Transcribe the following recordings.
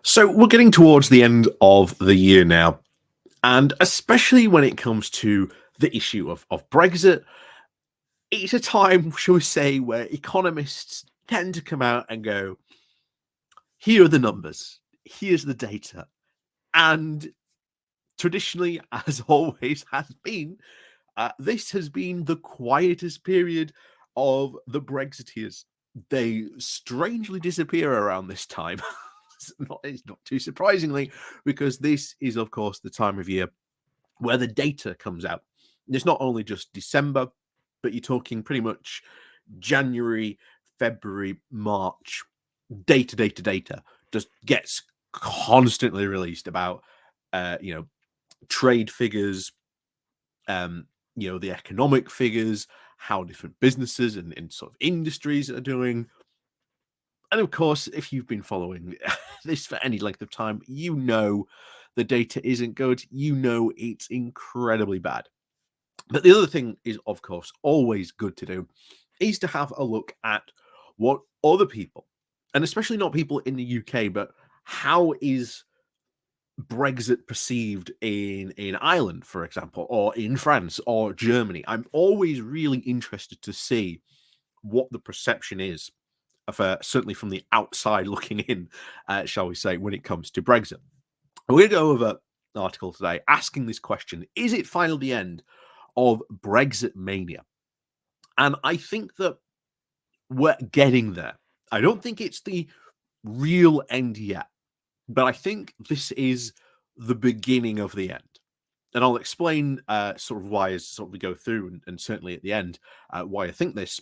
So we're getting towards the end of the year now, and especially when it comes to the issue of Brexit, it's a time, shall we say, where economists tend to come out and go, here are the numbers, here's the data. And traditionally, as always has been, this has been the quietest period of the Brexiteers. They strangely disappear around this time. It's not too surprisingly, because this is, of course, the time of year where the data comes out. It's not only just December, but you're talking pretty much January, February, March. Data just gets constantly released about, trade figures, the economic figures, how different businesses and sort of industries are doing. And of course, if you've been following this for any length of time, you know the data isn't good. You know it's incredibly bad. But the other thing is, of course, always good to do is to have a look at what other people, and especially not people in the UK, but how is Brexit perceived in Ireland, for example, or in France or Germany. I'm always really interested to see what the perception is of, certainly from the outside looking in, shall we say, when it comes to Brexit. We're going to go over an article today asking this question: is it finally the end of Brexit Mania? And I think that we're getting there. I don't think it's the real end yet, but I think this is the beginning of the end. And I'll explain sort of why as sort of we go through, and certainly at the end, why I think this.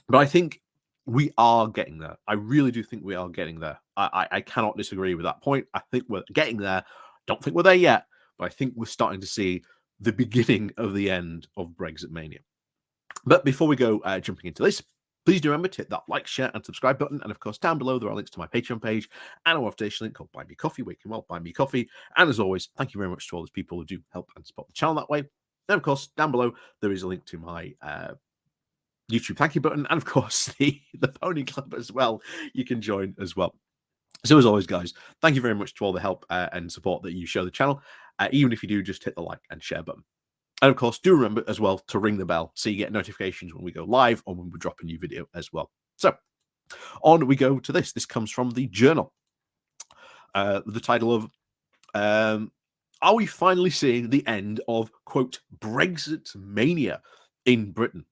But I think we are getting there. I really do think we are getting there. I cannot disagree with that point. I think we're getting there. Don't think we're there yet, but I think we're starting to see the beginning of the end of Brexit Mania. But before we go jumping into this, please do remember to hit that like, share, and subscribe button. And of course, down below, there are links to my Patreon page and a motivation link called Buy Me Coffee, where you can buy me coffee. And as always, thank you very much to all those people who do help and support the channel that way. And of course, down below, there is a link to my YouTube thank you button. And of course, the Pony Club as well. You can join as well. So as always, guys, thank you very much to all the help and support that you show the channel. Even if you do, just hit the like and share button. And of course, do remember as well to ring the bell so you get notifications when we go live or when we drop a new video as well. So on we go to this. This comes from the Journal. The title of Are we finally seeing the end of, quote, Brexit Mania in Britain?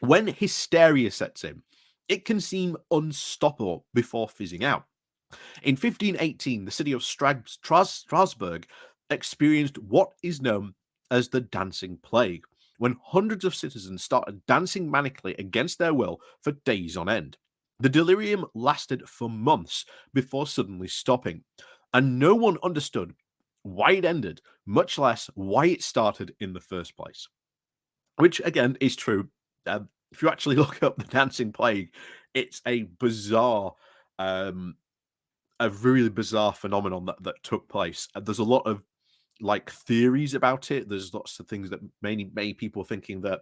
When hysteria sets in, it can seem unstoppable before fizzing out. In 1518, the city of Strasbourg experienced what is known as the Dancing Plague, when hundreds of citizens started dancing manically against their will for days on end. The delirium lasted for months before suddenly stopping, and no one understood why it ended, much less why it started in the first place. Which, again, is true. If you actually look up the Dancing Plague, it's a bizarre a really bizarre phenomenon that took place. And there's a lot of like theories about it. There's lots of things that many people thinking that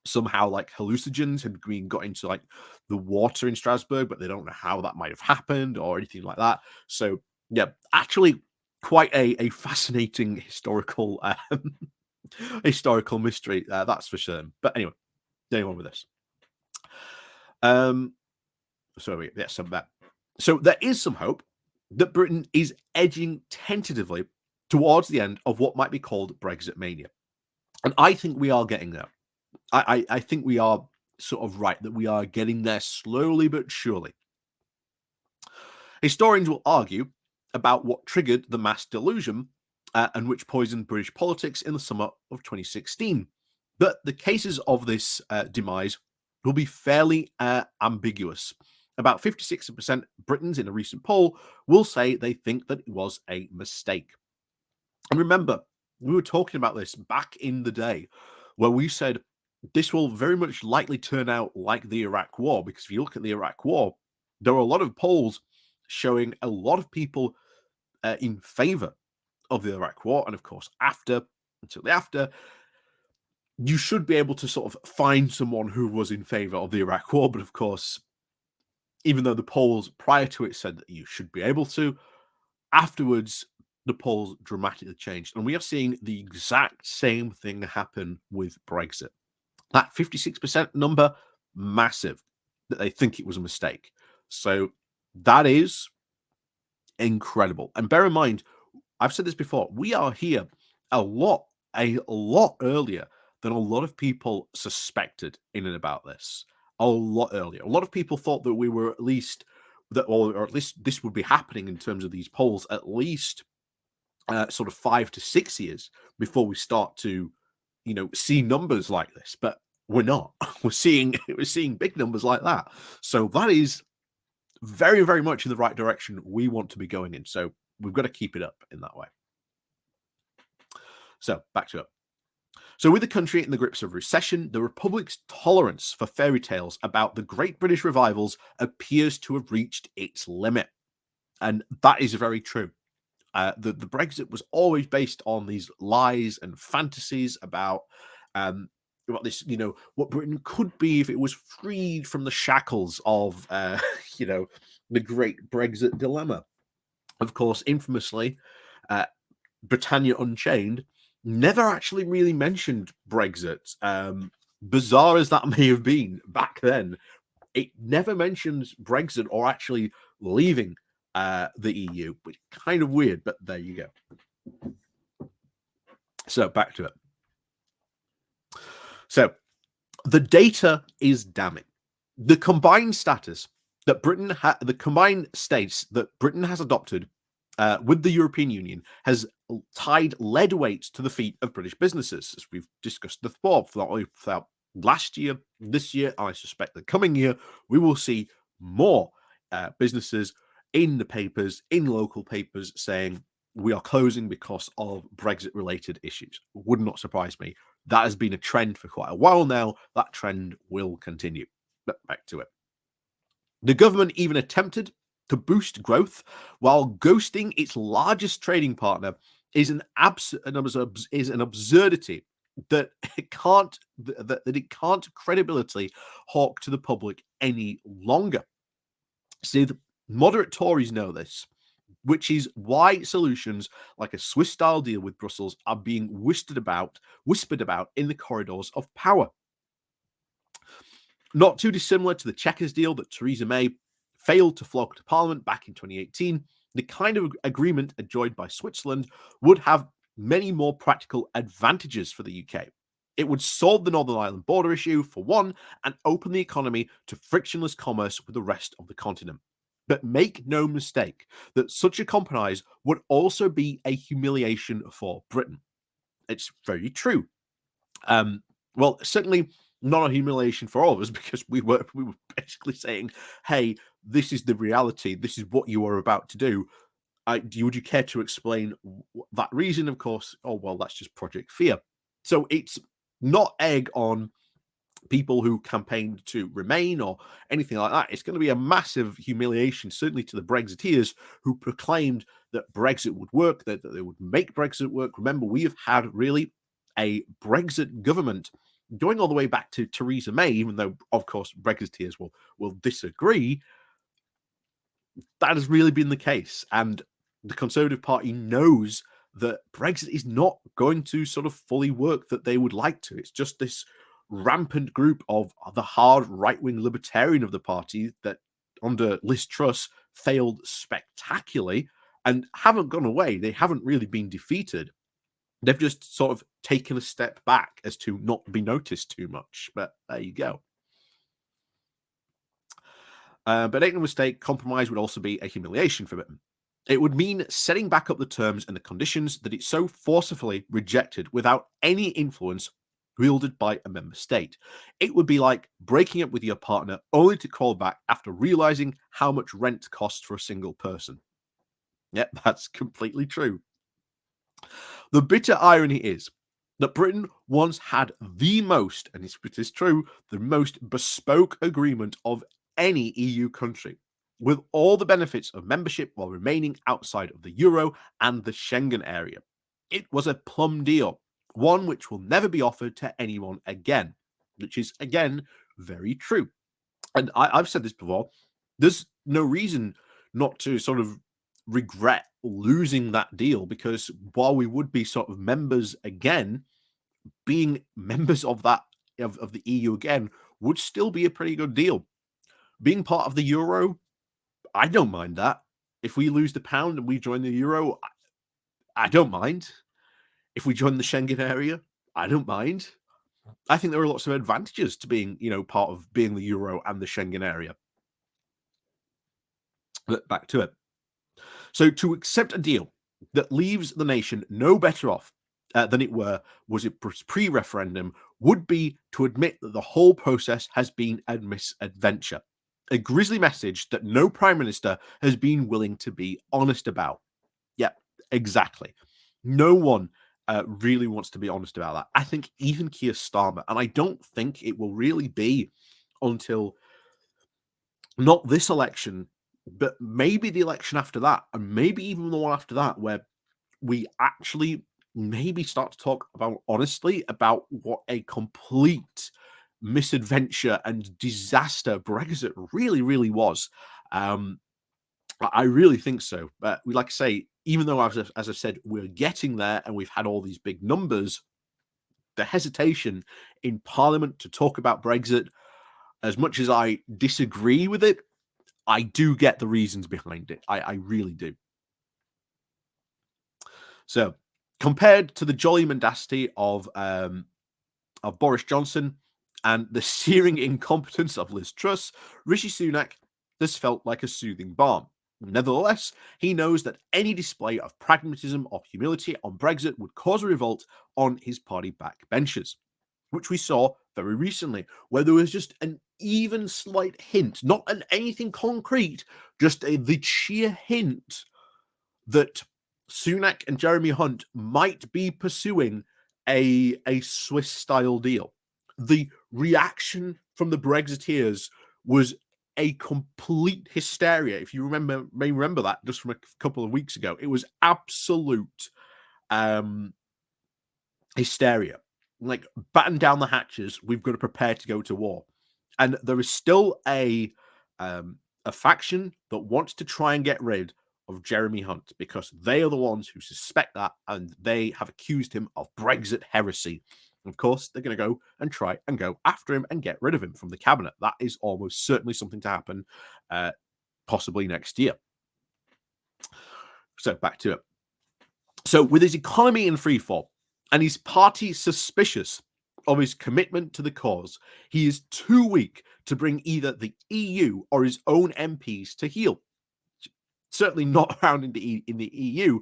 somehow like hallucinogens had been got into like the water in Strasbourg, but they don't know how that might have happened or anything like that. So yeah, actually quite a fascinating historical historical mystery, that's for sure. But anyway, going on with this. So there is some hope that Britain is edging tentatively towards the end of what might be called Brexit Mania. And I think we are getting there. I think we are sort of right that we are getting there slowly but surely. Historians will argue about what triggered the mass delusion and which poisoned British politics in the summer of 2016. But the cases of this demise will be fairly ambiguous. About 56% Britons in a recent poll will say they think that it was a mistake. And remember, we were talking about this back in the day where we said this will very much likely turn out like the Iraq War, because if you look at the Iraq War, there are a lot of polls showing a lot of people in favor of the Iraq War. And of course, until after, you should be able to sort of find someone who was in favor of the Iraq War. But of course, even though the polls prior to it said that you should be able to. Afterwards, the polls dramatically changed, and we are seeing the exact same thing happen with Brexit. That 56% number, massive, that they think it was a mistake. So that is incredible. And bear in mind, I've said this before, we are here a lot earlier than a lot of people suspected in and about this. A lot earlier. A lot of people thought that we were at least that, or at least this would be happening in terms of these polls, at least sort of 5 to 6 years before we start to, see numbers like this. But we're not. We're seeing big numbers like that. So that is very, very much in the right direction we want to be going in. So we've got to keep it up in that way. So back to it. So, with the country in the grips of recession, the Republic's tolerance for fairy tales about the Great British Revivals appears to have reached its limit. And that is very true. The Brexit was always based on these lies and fantasies about this, what Britain could be if it was freed from the shackles of, the Great Brexit Dilemma. Of course, infamously, Britannia Unchained never actually really mentioned Brexit. Bizarre as that may have been back then, it never mentions Brexit or actually leaving the EU, which is kind of weird, but there you go. So back to it. So the data is damning. The combined status that the combined states that Britain has adopted with the European Union has tied lead weight to the feet of British businesses, as we've discussed before. Throughout last year, this year, I suspect the coming year, we will see more businesses in the papers, in local papers, saying we are closing because of Brexit-related issues. Would not surprise me. That has been a trend for quite a while now. That trend will continue. But back to it. The government even attempted to boost growth while ghosting its largest trading partner is an absurdity that it can't credibly hawk to the public any longer. See, the moderate Tories know this, which is why solutions like a Swiss-style deal with Brussels are being whispered about in the corridors of power. Not too dissimilar to the Chequers deal that Theresa May failed to flog to Parliament back in 2018, the kind of agreement enjoyed by Switzerland would have many more practical advantages for the UK. It would solve the Northern Ireland border issue, for one, and open the economy to frictionless commerce with the rest of the continent. But make no mistake that such a compromise would also be a humiliation for Britain. It's very true. Well, certainly not a humiliation for all of us, because we were basically saying, "Hey, this is the reality. This is what you are about to do. Would you care to explain that reason?" Of course. Oh well, that's just Project Fear. So it's not egg on people who campaigned to remain or anything like that. It's going to be a massive humiliation, certainly to the Brexiteers who proclaimed that Brexit would work, that they would make Brexit work. Remember, we have had really a Brexit government going all the way back to Theresa May, even though, of course, Brexiteers will disagree. That has really been the case. And the Conservative Party knows that Brexit is not going to sort of fully work that they would like to. It's just this rampant group of the hard right-wing libertarian of the party that, under Liz Truss, failed spectacularly and haven't gone away. They haven't really been defeated. They've just sort of taken a step back as to not be noticed too much. But there you go. But make no mistake, compromise would also be a humiliation for Britain. It would mean setting back up the terms and the conditions that it so forcefully rejected without any influence wielded by a member state. It would be like breaking up with your partner only to call back after realizing how much rent costs for a single person. Yep, that's completely true. The bitter irony is that Britain once had the most, and it is true, the most bespoke agreement of any EU country, with all the benefits of membership while remaining outside of the euro and the Schengen area. It was a plum deal, one which will never be offered to anyone again, which is, again, very true. And I've said this before. There's no reason not to sort of regret losing that deal, because while we would be sort of members again, being members of that of the EU again would still be a pretty good deal. Being part of the euro, I don't mind that. If we lose the pound and we join the euro, I don't mind. If we join the Schengen area, I don't mind. I think there are lots of advantages to being, part of being the euro and the Schengen area. But back to it. So to accept a deal that leaves the nation no better off than it was it pre-referendum would be to admit that the whole process has been a misadventure. A grisly message that no prime minister has been willing to be honest about. Yeah, exactly. No one really wants to be honest about that. I think even Keir Starmer, and I don't think it will really be until not this election, but maybe the election after that, and maybe even the one after that, where we actually maybe start to talk about honestly about what a complete misadventure and disaster Brexit really, really was. I really think so. But we, like I say, even though, as I said, we're getting there and we've had all these big numbers, the hesitation in Parliament to talk about Brexit, as much as I disagree with it, I do get the reasons behind it. I really do. So, compared to the jolly mendacity of Boris Johnson and the searing incompetence of Liz Truss, Rishi Sunak has felt like a soothing balm. Nevertheless, he knows that any display of pragmatism or humility on Brexit would cause a revolt on his party backbenchers, which we saw very recently, where there was just an even slight hint, not anything concrete, just the sheer hint that Sunak and Jeremy Hunt might be pursuing a Swiss style deal. The reaction from the Brexiteers was a complete hysteria. If you may remember that just from a couple of weeks ago, it was absolute hysteria. Like, batten down the hatches. We've got to prepare to go to war. And there is still a faction that wants to try and get rid of Jeremy Hunt because they are the ones who suspect that, and they have accused him of Brexit heresy. Of course, they're going to go and try and go after him and get rid of him from the cabinet. That is almost certainly something to happen, possibly next year. So back to it. So with his economy in freefall and his party suspicious of his commitment to the cause, he is too weak to bring either the EU or his own MPs to heel. Certainly not around in the EU,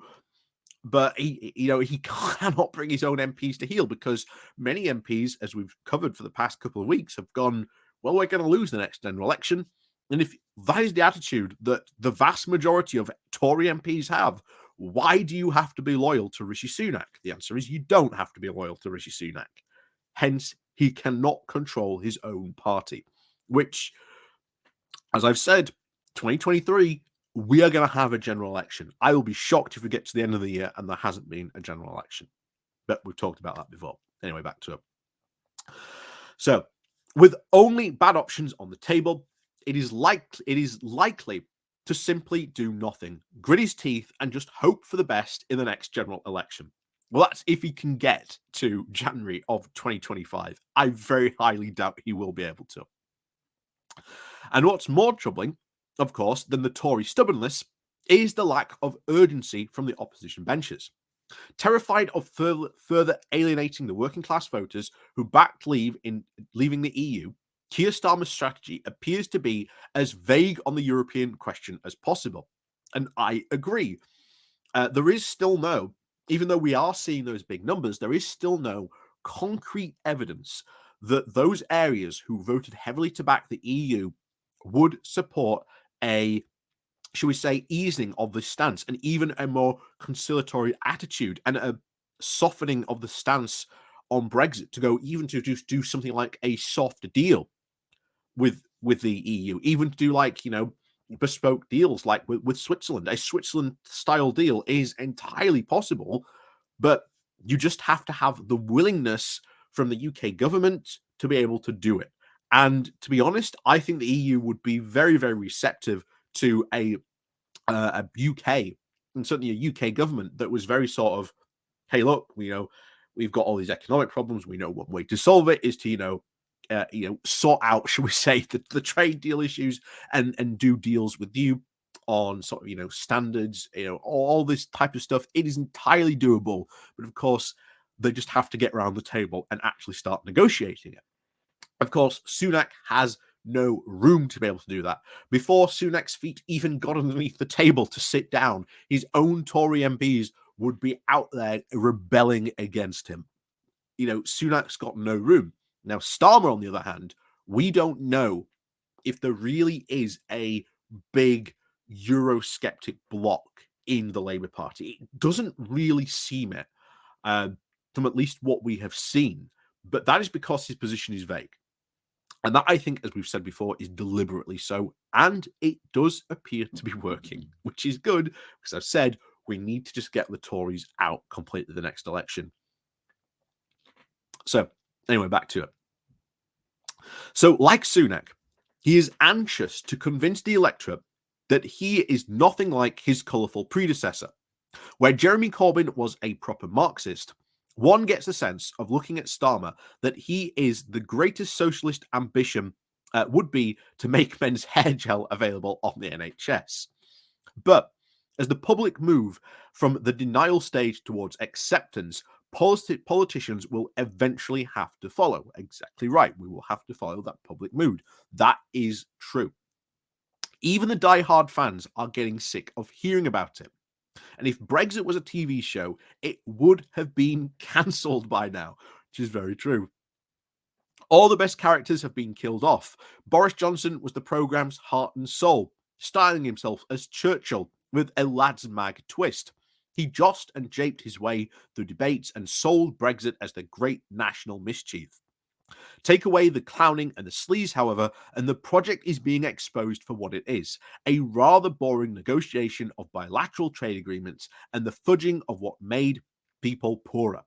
but he cannot bring his own MPs to heel because many MPs, as we've covered for the past couple of weeks, have gone, well, we're going to lose the next general election. And if that is the attitude that the vast majority of Tory MPs have, why do you have to be loyal to Rishi Sunak? The answer is you don't have to be loyal to Rishi Sunak. Hence, he cannot control his own party, which, as I've said, 2023, we are going to have a general election. I will be shocked if we get to the end of the year and there hasn't been a general election. But we've talked about that before. Anyway, back to it. So, with only bad options on the table, it is likely to simply do nothing, grit his teeth, and just hope for the best in the next general election. Well, that's if he can get to January of 2025. I very highly doubt he will be able to. And what's more troubling, of course, than the Tory stubbornness is the lack of urgency from the opposition benches. Terrified of further alienating the working class voters who backed leaving the EU, Keir Starmer's strategy appears to be as vague on the European question as possible. And I agree. There is still no, even though we are seeing those big numbers, there is still no concrete evidence that those areas who voted heavily to back the EU would support a, shall we say, easing of the stance and even a more conciliatory attitude and a softening of the stance on Brexit to go even to just do something like a soft deal with the EU, even to do like, bespoke deals like with Switzerland. A Switzerland style deal is entirely possible, but you just have to have the willingness from the UK government to be able to do it. And to be honest, I think the EU would be very, very receptive to a UK and certainly a UK government that was very sort of, hey, look, we've got all these economic problems. We know one way to solve it is to, sort out, shall we say, the trade deal issues and do deals with you on sort of, standards, all this type of stuff. It is entirely doable, but of course, they just have to get around the table and actually start negotiating it. Of course, Sunak has no room to be able to do that. Before Sunak's feet even got underneath the table to sit down, his own Tory MPs would be out there rebelling against him. Sunak's got no room. Now, Starmer, on the other hand, we don't know if there really is a big Eurosceptic bloc in the Labour Party. It doesn't really seem it, from at least what we have seen. But that is because his position is vague. And that, I think, as we've said before, is deliberately so. And it does appear to be working, which is good, because I've said we need to just get the Tories out completely the next election. So, anyway, back to it. So, like Sunak, he is anxious to convince the electorate that he is nothing like his colourful predecessor. Where Jeremy Corbyn was a proper Marxist, one gets the sense of looking at Starmer that he is the greatest socialist ambition would be to make men's hair gel available on the NHS. But as the public move from the denial stage towards acceptance, politicians will eventually have to follow. Exactly right. We will have to follow that public mood. That is true. Even the die-hard fans are getting sick of hearing about it. And if Brexit was a TV show, it would have been cancelled by now, which is very true. All the best characters have been killed off. Boris Johnson was the programme's heart and soul, styling himself as Churchill with a lads mag twist. He jossed and japed his way through debates and sold Brexit as the great national mischief. Take away the clowning and the sleaze, however, and the project is being exposed for what it is, a rather boring negotiation of bilateral trade agreements and the fudging of what made people poorer.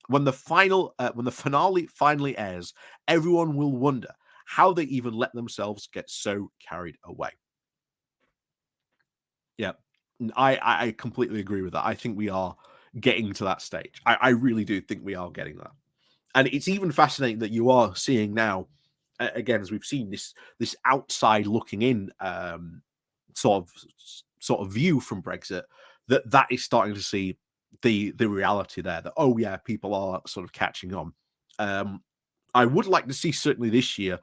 When the finale finally airs, everyone will wonder how they even let themselves get so carried away. Yeah, I completely agree with that. I think we are getting to that stage. I really do think we are getting that. And it's even fascinating that you are seeing now, again, as we've seen this outside looking in sort of view from Brexit, that is starting to see the reality there. That, oh yeah, people are sort of catching on. I would like to see, certainly this year,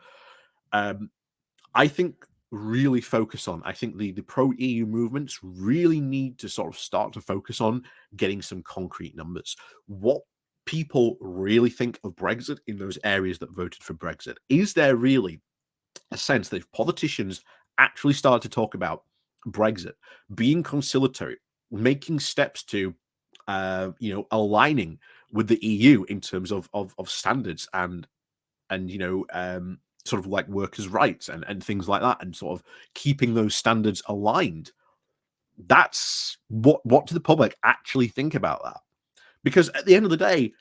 I think, really focus on. I think the pro EU movements really need to sort of start to focus on getting some concrete numbers. What people really think of Brexit in those areas that voted for Brexit. Is there really a sense that if politicians actually start to talk about Brexit, being conciliatory, making steps to aligning with the EU in terms of standards and sort of like workers' rights and things like that, and sort of keeping those standards aligned. That's what do the public actually think about that? Because at the end of the day,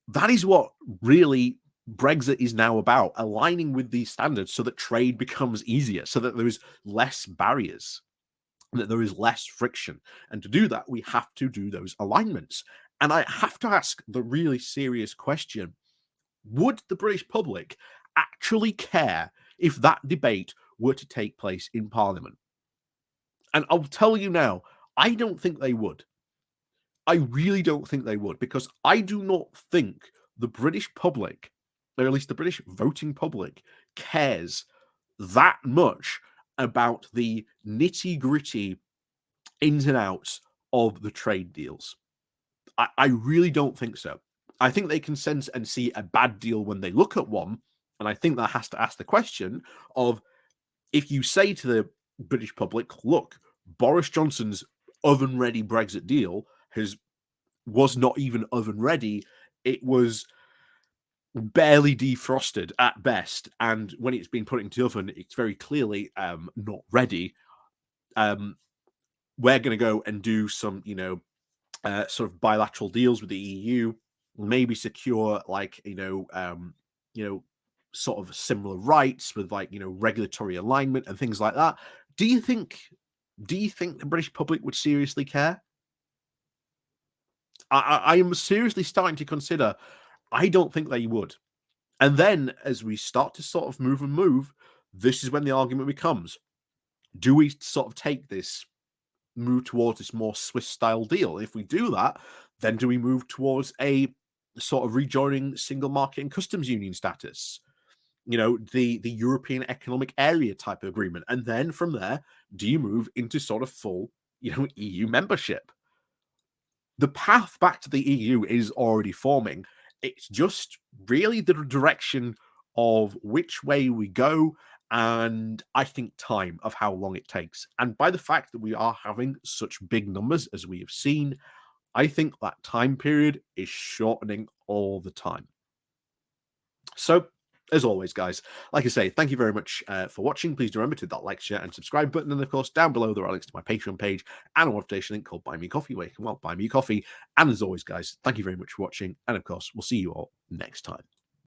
that is what really Brexit is now about, aligning with these standards so that trade becomes easier, so that there is less barriers, that there is less friction. And to do that, we have to do those alignments. And I have to ask the really serious question: would the British public actually care if that debate were to take place in Parliament? And I'll tell you now, I don't think they would. I really don't think they would, because I do not think the British public, or at least the British voting public, cares that much about the nitty-gritty ins and outs of the trade deals. I really don't think so. I think they can sense and see a bad deal when they look at one. And I think that has to ask the question of, if you say to the British public, look, Boris Johnson's oven ready Brexit deal was not even oven ready. It was barely defrosted at best. And when it's been put into the oven, it's very clearly not ready. We're going to go and do some, sort of bilateral deals with the EU, maybe secure like, sort of similar rights with like, regulatory alignment and things like that. Do you think the British public would seriously care? I am seriously starting to consider I don't think they would. And then as we start to sort of move, this is when the argument becomes, do we sort of take this move towards this more Swiss style deal? If we do that, then do we move towards a sort of rejoining single market and customs union status? The European Economic Area type of agreement. And then from there, do you move into sort of full, EU membership? The path back to the EU is already forming. It's just really the direction of which way we go, and I think time of how long it takes. And by the fact that we are having such big numbers as we have seen, I think that time period is shortening all the time. So, as always, guys, like I say, thank you very much for watching. Please do remember to hit that like, share, and subscribe button. And of course, down below, there are links to my Patreon page and a motivation link called Buy Me Coffee, where you can buy me coffee. And as always, guys, thank you very much for watching. And of course, we'll see you all next time.